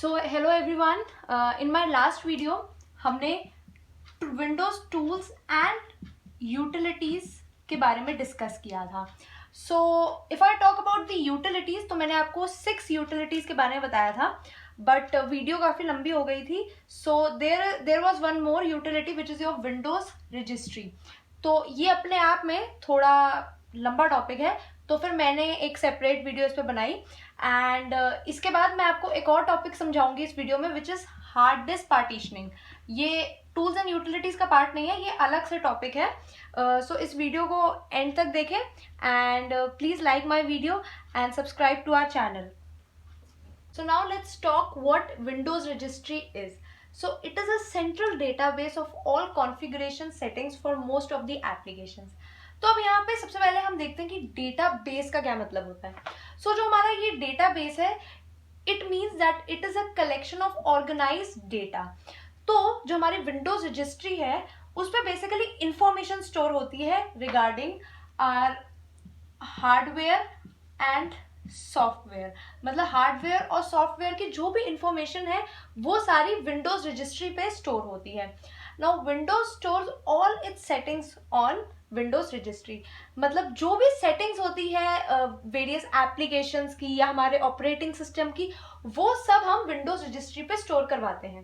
So hello everyone, in my last video हमने Windows tools and utilities के बारे में डिस्कस किया था. So if I talk about the utilities, तो मैंने आपको 6 यूटिलिटीज के बारे में बताया था, बट वीडियो काफ़ी लंबी हो गई थी. So there was one more utility which is your Windows registry. तो ये अपने आप में थोड़ा लंबा टॉपिक है, तो फिर मैंने एक सेपरेट वीडियो इस पर बनाई. एंड इसके बाद मैं आपको एक और टॉपिक समझाऊंगी इस वीडियो में, which is hard disk partitioning. ये टूल्स एंड यूटिलिटीज़ का पार्ट नहीं है, ये अलग से टॉपिक है. सो इस वीडियो को एंड तक देखें and please like my video and subscribe to our channel. So now let's talk what Windows Registry is. So it is a central database of all configuration settings for most of the applications. तो अब यहाँ पे सबसे पहले हम देखते हैं कि डेटाबेस का क्या मतलब होता है. सो जो हमारा ये डेटाबेस है, it means that it is a collection of organised data. तो जो हमारी विंडोज रजिस्ट्री है उस पर बेसिकली इंफॉर्मेशन स्टोर होती है regarding our hardware and software. मतलब हार्डवेयर और सॉफ्टवेयर की जो भी इंफॉर्मेशन है वो सारी विंडोज रजिस्ट्री पे स्टोर होती है. Now Windows stores all it's settings on Windows registry. मतलब जो भी सेटिंग्स होती है वेरियस एप्लीकेशंस की या हमारे ऑपरेटिंग सिस्टम की, वो सब हम विंडोज रजिस्ट्री पे स्टोर करवाते हैं.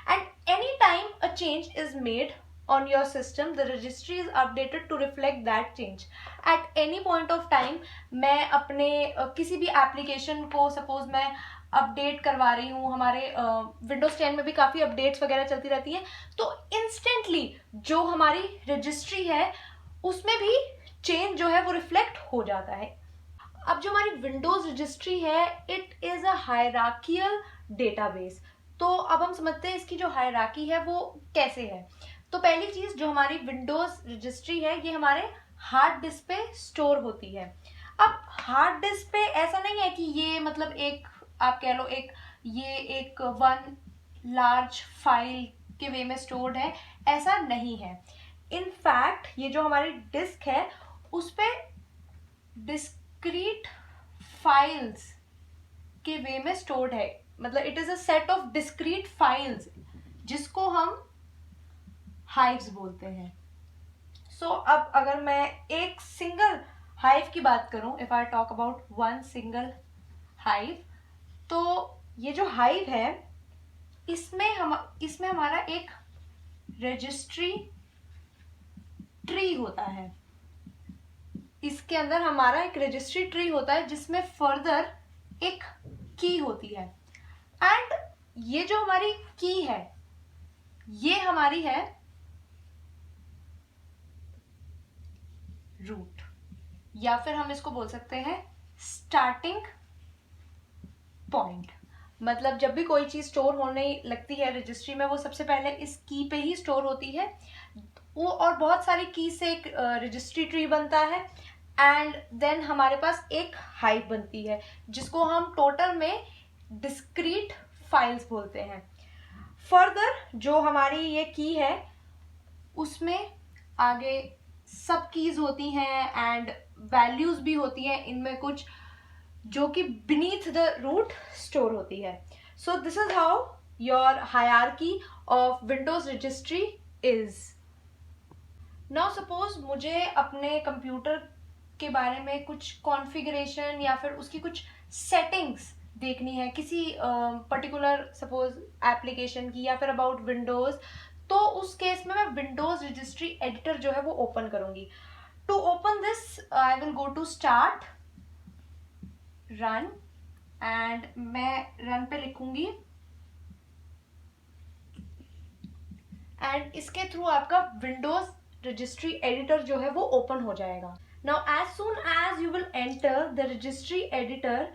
And any time a change is made on your system, the registry is updated to reflect that change. At any point of time, मैं अपने किसी भी एप्लीकेशन को सपोज मैं अपडेट करवा रही हूँ, हमारे विंडोज 10 में भी काफ़ी अपडेट्स वगैरह चलती रहती है, तो इंस्टेंटली जो हमारी रजिस्ट्री है उसमें भी चेंज जो है वो रिफ्लेक्ट हो जाता है. अब जो हमारी विंडोज रजिस्ट्री है, it is a hierarchical database. तो अब हम समझते हैं इसकी जो हायरार्की है वो कैसे है. तो पहली चीज, जो हमारी विंडोज रजिस्ट्री है ये हमारे हार्ड डिस्क पे स्टोर होती है. अब हार्ड डिस्क पे ऐसा नहीं है कि ये मतलब एक आप कह लो एक वन लार्ज फाइल के वे में स्टोर्ड है, ऐसा नहीं है. इनफैक्ट ये जो हमारी डिस्क है उस पे डिस्क्रीट फाइल्स के वे में स्टोर्ड है. मतलब it is a set of discrete files जिसको हम हाइव्स बोलते हैं. सो अब अगर मैं एक सिंगल हाइव की बात करूं, if I talk about one single hive, तो ये जो हाइव है इसमें हमारा एक रजिस्ट्री ट्री होता है. इसके अंदर हमारा एक रजिस्ट्री ट्री होता है जिसमें फर्दर एक की होती है. एंड ये जो हमारी की है ये हमारी है रूट, या फिर हम इसको बोल सकते हैं स्टार्टिंग पॉइंट. मतलब जब भी कोई चीज स्टोर होने लगती है रजिस्ट्री में, वो सबसे पहले इस की पे ही स्टोर होती है. वो और बहुत सारी की से एक रजिस्ट्री ट्री बनता है. एंड देन हमारे पास एक हाइव बनती है जिसको हम टोटल में डिस्क्रीट फाइल्स बोलते हैं. फर्दर जो हमारी ये की है उसमें आगे सब कीज होती हैं एंड वैल्यूज भी होती हैं इनमें कुछ, जो कि बीनीथ द रूट स्टोर होती है. सो this is how your hierarchy of Windows registry is. Now suppose मुझे अपने कंप्यूटर के बारे में कुछ कॉन्फ़िगरेशन या फिर उसकी कुछ सेटिंग्स देखनी है किसी पर्टिकुलर सपोज एप्लीकेशन की या फिर अबाउट विंडोज, तो उस केस में मैं विंडोज रजिस्ट्री एडिटर जो है वो ओपन करूंगी. To open this I will go to start, run, and मैं रन पे लिखूंगी एंड इसके थ्रू आपका विंडोज रजिस्ट्री एडिटर जो है वो ओपन हो जाएगा. Now as soon as you will enter the registry editor,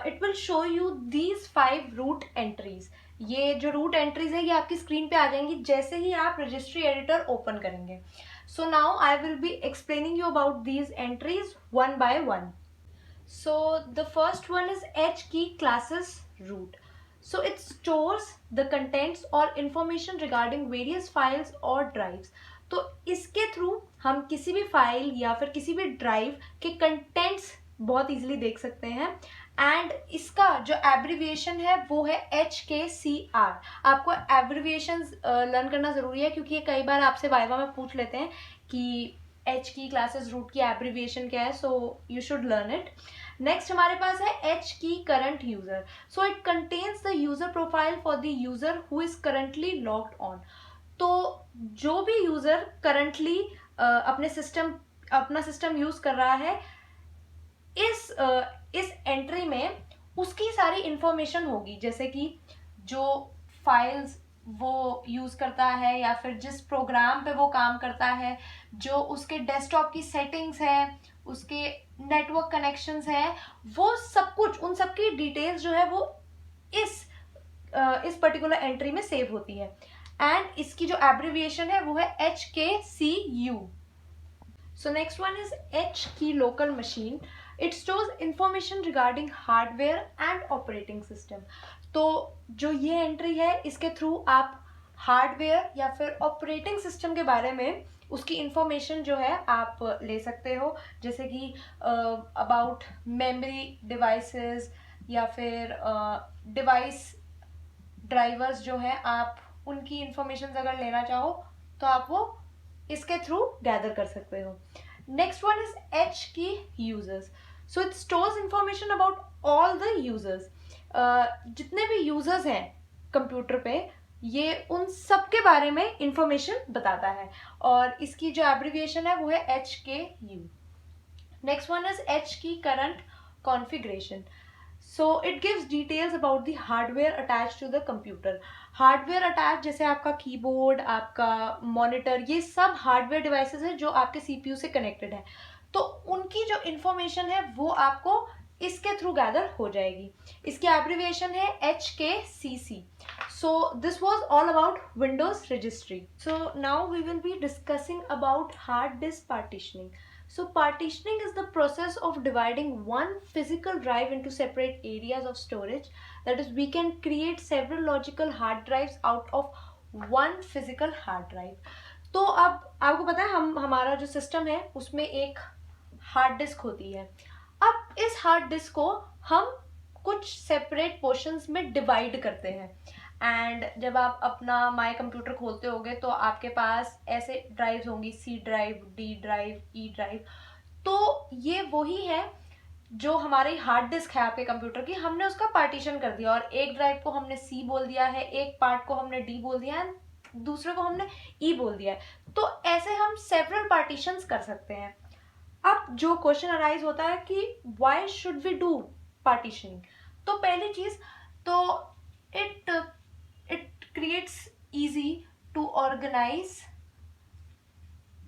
it will show you these 5 root entries. ये जो रूट एंट्रीज है ये आपकी स्क्रीन पे आ जाएंगी जैसे ही आप रजिस्ट्री एडिटर ओपन करेंगे. So now I will be explaining you about these entries one by one. So the first one is H key classes root. So it stores the contents or information regarding various files or drives. तो इसके through हम किसी भी file या फिर किसी भी drive के कंटेंट्स बहुत इजीली देख सकते हैं. एंड इसका जो एब्रीविएशन है वो है HKCR। आपको एब्रीविएशंस लर्न करना ज़रूरी है, क्योंकि ये कई बार आपसे वाइवा में पूछ लेते हैं कि H की क्लासेस रूट की एब्रीविएशन क्या है, so you should learn it. Next हमारे पास है H key current user. So it contains the user profile for the user who is currently logged on. तो जो भी यूजर करंटली अपना सिस्टम यूज कर रहा है, इस एंट्री में उसकी सारी इंफॉर्मेशन होगी, जैसे कि जो फाइल्स वो यूज करता है या फिर जिस प्रोग्राम पे वो काम करता है, जो उसके डेस्कटॉप की सेटिंग्स है, उसके नेटवर्क कनेक्शंस हैं, वो सब कुछ, उन सब की डिटेल्स जो है वो इस पर्टिकुलर एंट्री में सेव होती है। एंड इसकी जो एब्रीविएशन है वो है HKCU। So next one is H key local machine. It stores information regarding hardware and operating system. तो जो ये एंट्री है इसके थ्रू आप हार्डवेयर या फिर ऑपरेटिंग सिस्टम के बारे में उसकी इंफॉर्मेशन जो है आप ले सकते हो, जैसे कि अबाउट मेमोरी डिवाइसेस या फिर डिवाइस ड्राइवर्स जो है, आप उनकी इंफॉर्मेशन अगर लेना चाहो तो आप वो इसके थ्रू गैदर कर सकते हो। नेक्स्ट वन इज H की users. So it stores information about all the users. जितने भी यूजर्स हैं कंप्यूटर पे, ये उन सब के बारे में इंफॉर्मेशन बताता है, और इसकी जो एब्रीविएशन है वो है HKU। Next one is H key current configuration. So it gives details about the hardware attach to the computer. Hardware attach जैसे आपका कीबोर्ड, आपका मॉनिटर, ये सब हार्डवेयर डिवाइसेस है जो आपके CPU से कनेक्टेड है, तो उनकी जो इंफॉर्मेशन है वो आपको इसके थ्रू गैदर हो जाएगी। इसकी एब्रीविएशन है HKCC। So this was all about Windows registry. So now we will be discussing about hard disk partitioning. So partitioning is the process of dividing one physical drive into separate areas of storage. That is, we can create several logical hard drives out of one physical hard drive. तो अब आपको पता है हमारा जो system है उसमें एक हार्ड डिस्क होती है। अब इस हार्ड डिस्क को हम कुछ सेपरेट पोर्शंस में डिवाइड करते हैं, एंड जब आप अपना माई कंप्यूटर खोलते होगे तो आपके पास ऐसे ड्राइव्स होंगी, C drive, D drive, E drive. तो ये वही है जो हमारी हार्ड डिस्क है आपके कंप्यूटर की, हमने उसका पार्टीशन कर दिया, और एक ड्राइव को हमने C बोल दिया है, एक पार्ट को हमने D बोल दिया है, दूसरे को हमने E बोल दिया है। तो ऐसे हम सेवरल पार्टीशंस कर सकते हैं। अब जो क्वेश्चन अराइज होता है कि why should we do partitioning, तो पहली चीज तो it creates easy to organize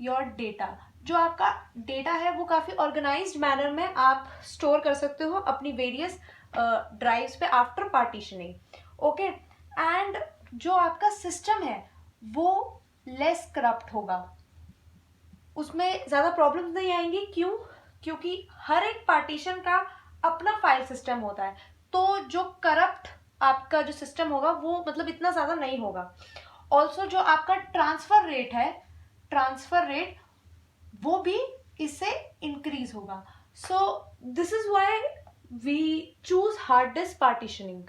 your data। जो आपका डेटा है वो काफ़ी ऑर्गेनाइज्ड मैनर में आप स्टोर कर सकते हो अपनी वेरियस ड्राइव्स पे आफ्टर पार्टीशनिंग, ओके। एंड जो आपका सिस्टम है वो लेस करप्ट होगा, उसमें ज़्यादा प्रॉब्लम्स नहीं आएंगी। क्यों? क्योंकि हर एक पार्टीशन का अपना फाइल सिस्टम होता है, तो जो करप्ट आपका जो सिस्टम होगा वो मतलब इतना ज़्यादा नहीं होगा। ऑल्सो जो आपका ट्रांसफ़र रेट वो भी इससे इंक्रीज होगा। So this is why we choose hard disk partitioning.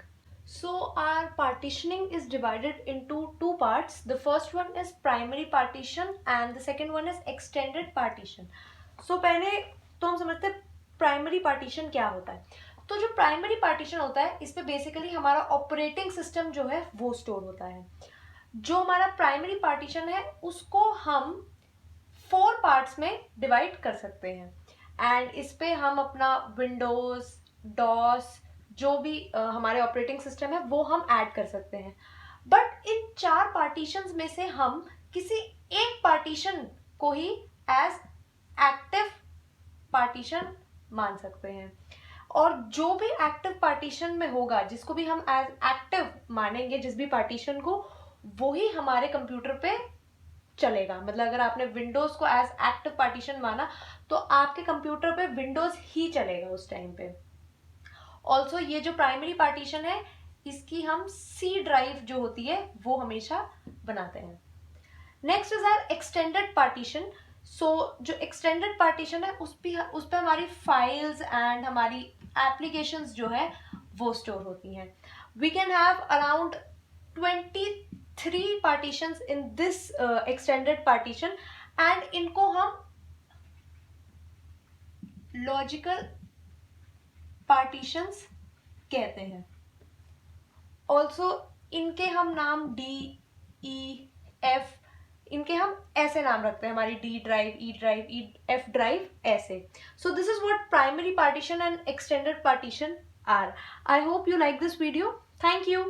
So our partitioning is divided into two parts. The first one is primary partition and the second one is extended partition. So पहले तो हम समझते हैं primary partition क्या होता है। तो जो प्राइमरी पार्टीशन होता है इस पे बेसिकली हमारा ऑपरेटिंग सिस्टम जो है वो स्टोर होता है। जो हमारा प्राइमरी पार्टीशन है उसको हम 4 पार्ट्स में डिवाइड कर सकते हैं, एंड इस पे हम अपना विंडोज, डॉस, जो भी हमारे ऑपरेटिंग सिस्टम है वो हम ऐड कर सकते हैं। बट इन 4 पार्टीशंस में से हम किसी एक पार्टीशन को ही एज एक्टिव पार्टीशन मान सकते हैं, और जो भी एक्टिव पार्टीशन में होगा, जिसको भी हम एज एक्टिव मानेंगे, जिस भी पार्टीशन को, वो ही हमारे कंप्यूटर पे चलेगा। मतलब अगर आपने विंडोज को एज एक्टिव पार्टीशन माना तो आपके कंप्यूटर पे विंडोज ही चलेगा उस टाइम पे। ऑल्सो ये जो प्राइमरी पार्टीशन है इसकी हम C ड्राइव जो होती है वो हमेशा बनाते हैं। Next is our extended partition. So जो एक्सटेंडेड पार्टीशन है उस पे हमारी फाइल्स एंड हमारी एप्लीकेशंस जो है वो स्टोर होती हैं. We can have around 23 partitions in this extended partition and इनको हम लॉजिकल पार्टीशंस कहते हैं. ऑल्सो इनके हम नाम डी, ई, एफ, इनके हम ऐसे नाम रखते हैं, हमारी D drive, E drive, F drive, ऐसे. So this is what primary partition and extended partition are. I hope you like this video. Thank you.